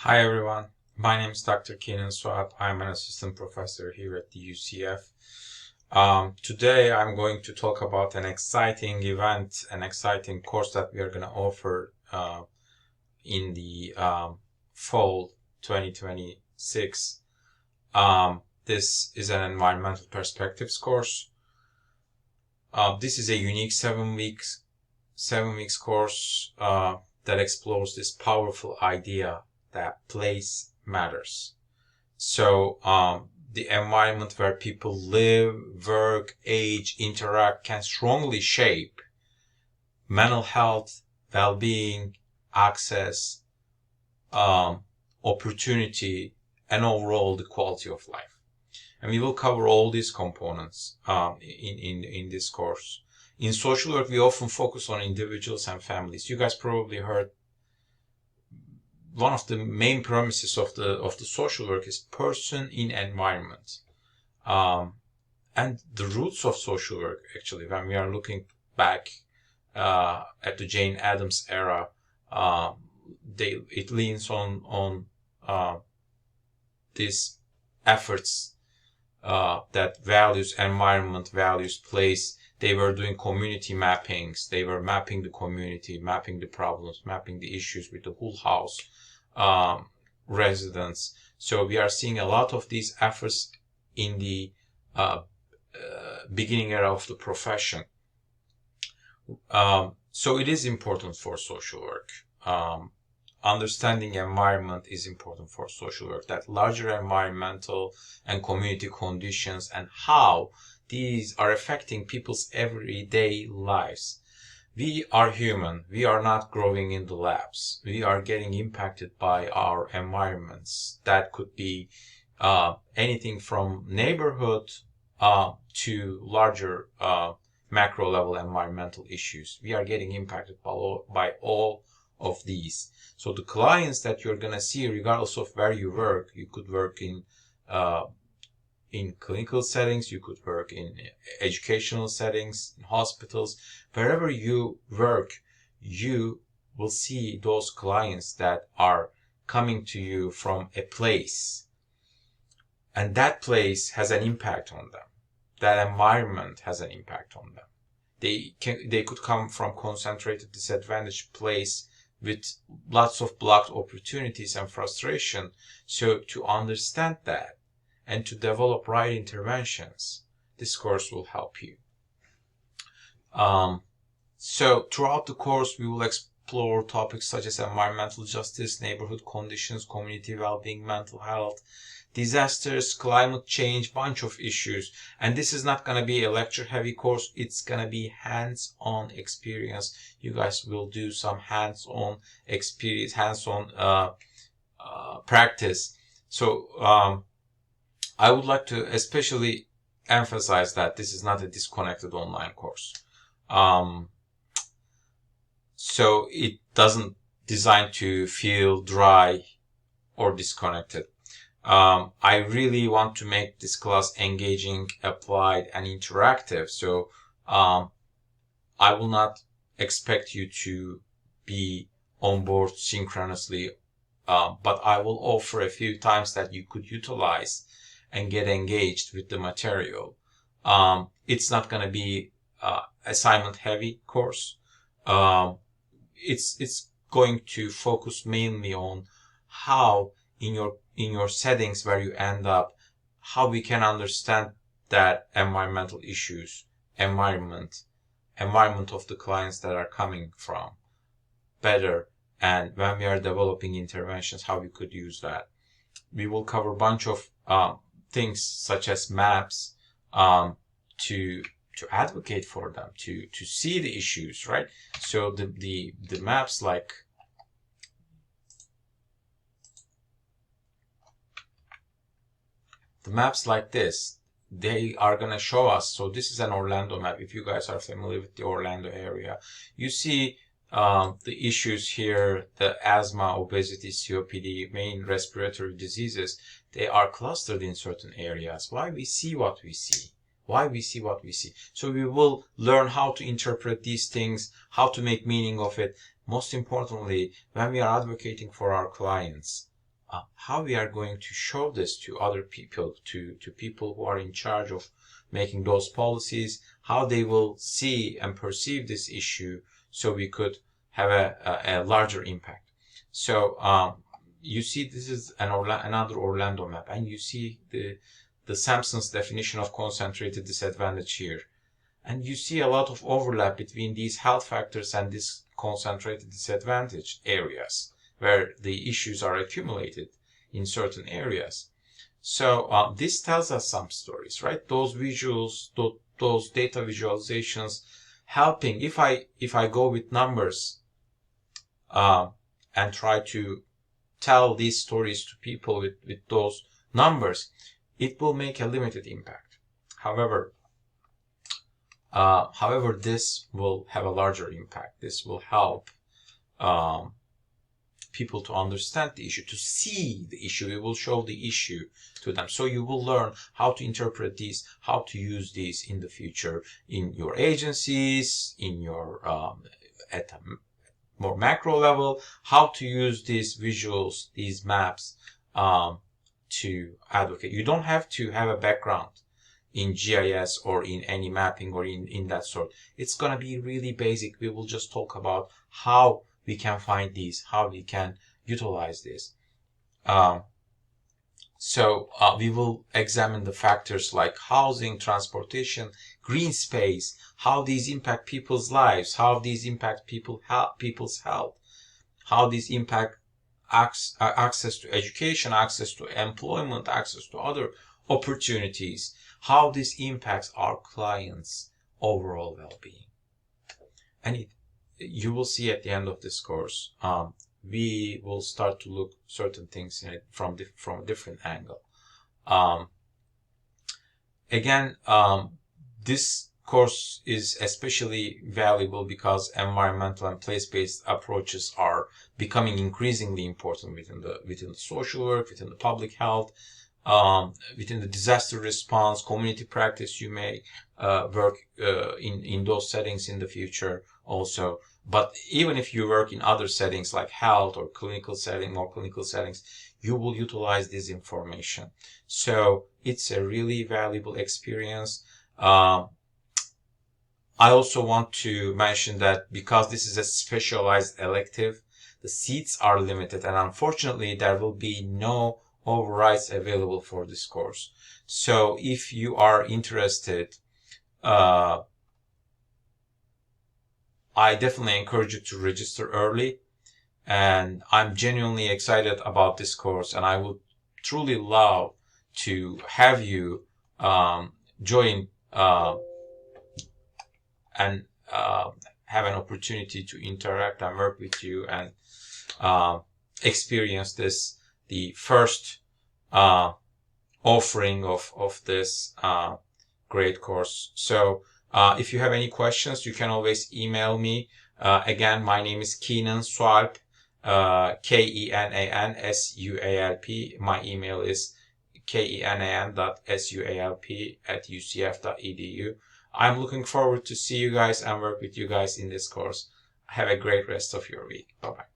Hi everyone, my name is Dr. Kenan Swab. I'm an assistant professor here at the UCF. Today I'm going to talk about an exciting event, an exciting course that we are going to offer in the fall 2026. This is an environmental perspectives course. This is a unique 7 weeks course that explores this powerful idea that place matters. So the environment where people live, work, age, interact can strongly shape mental health, well-being, access, opportunity, and overall the quality of life. And we will cover all these components in this course. In social work, we often focus on individuals and families. You guys probably heard one of the main premises of the social work is person in environment. And the roots of social work, actually, when we are looking back at the Jane Addams era, it leans on these efforts that values environment, values place. They were doing community mappings. They were mapping the community, mapping the problems, mapping the issues with the whole house residents. So we are seeing a lot of these efforts in the beginning era of the profession. So it is important for social work. Understanding environment is important for social work, that larger environmental and community conditions and how these are affecting people's everyday lives. We are human. We are not growing in the labs. We are getting impacted by our environments. That could be anything from neighborhood to larger macro level environmental issues. We are getting impacted by all of these. So the clients that you're going to see, regardless of where you work, you could work in clinical settings, you could work in educational settings, in hospitals, wherever you work, you will see those clients that are coming to you from a place. And that place has an impact on them. That environment has an impact on them. They could come from concentrated, disadvantaged place with lots of blocked opportunities and frustration. So to understand that and to develop right interventions, this course will help you. So throughout the course, we will explore topics such as environmental justice, neighborhood conditions, community well-being, mental health, disasters, climate change, bunch of issues. And this is not going to be a lecture-heavy course. It's going to be hands-on experience. You guys will do some hands-on experience, hands-on practice. So I would like to especially emphasize that this is not a disconnected online course. So it doesn't design to feel dry or disconnected. I really want to make this class engaging, applied, and interactive. So I will not expect you to be on board synchronously, but I will offer a few times that you could utilize and get engaged with the material. It's not going to be assignment heavy course. It's going to focus mainly on how in your settings where you end up, how we can understand that environmental issues, environment of the clients that are coming from better, and when we are developing interventions, how we could use that. We will cover a bunch of things such as maps to advocate for them, to see the issues, right? So the maps like this, they are going to show us. So this is an Orlando map. If you guys are familiar with the Orlando area, you see the issues here, the asthma, obesity, COPD, main respiratory diseases, they are clustered in certain areas. Why we see what we see. So we will learn how to interpret these things, how to make meaning of it. Most importantly, when we are advocating for our clients, how we are going to show this to other people, to people who are in charge of making those policies, how they will see and perceive this issue, so we could have a larger impact. So you see, this is another Orlando map, and you see the Sampson's definition of concentrated disadvantage here. And you see a lot of overlap between these health factors and these concentrated disadvantage areas, where the issues are accumulated in certain areas. So this tells us some stories, right? Those visuals, those data visualizations helping. If I go with numbers and try to tell these stories to people with those numbers, it will make a limited impact. However, this will have a larger impact. This will help people to understand the issue, to see the issue. We will show the issue to them. So you will learn how to interpret these, how to use these in the future in your agencies, in your at a more macro level, how to use these visuals, these maps to advocate. You don't have to have a background in GIS or in any mapping or in that sort. It's going to be really basic. We will just talk about how we can find these, how we can utilize this. We will examine the factors like housing, transportation, green space, how these impact people's lives, how these impact people's health, how these impact access to education, access to employment, access to other opportunities, how this impacts our clients' overall well-being. And you will see at the end of this course, we will start to look certain things in it from a different angle. This course is especially valuable because environmental and place-based approaches are becoming increasingly important within the social work, within the public health, within the disaster response, community practice. You may work in those settings in the future also. But even if you work in other settings like health or clinical settings, you will utilize this information. So it's a really valuable experience. I also want to mention that because this is a specialized elective, the seats are limited, and unfortunately there will be no overrides available for this course. So if you are interested, I definitely encourage you to register early, and I'm genuinely excited about this course, and I would truly love to have you join and have an opportunity to interact and work with you and experience this, the first offering of this great course. So if you have any questions, you can always email me. Again, my name is Kenan Sualp, KENANSUALP. My email is kenan.sualp@ucf.edu. I'm looking forward to see you guys and work with you guys in this course. Have a great rest of your week. Bye-bye.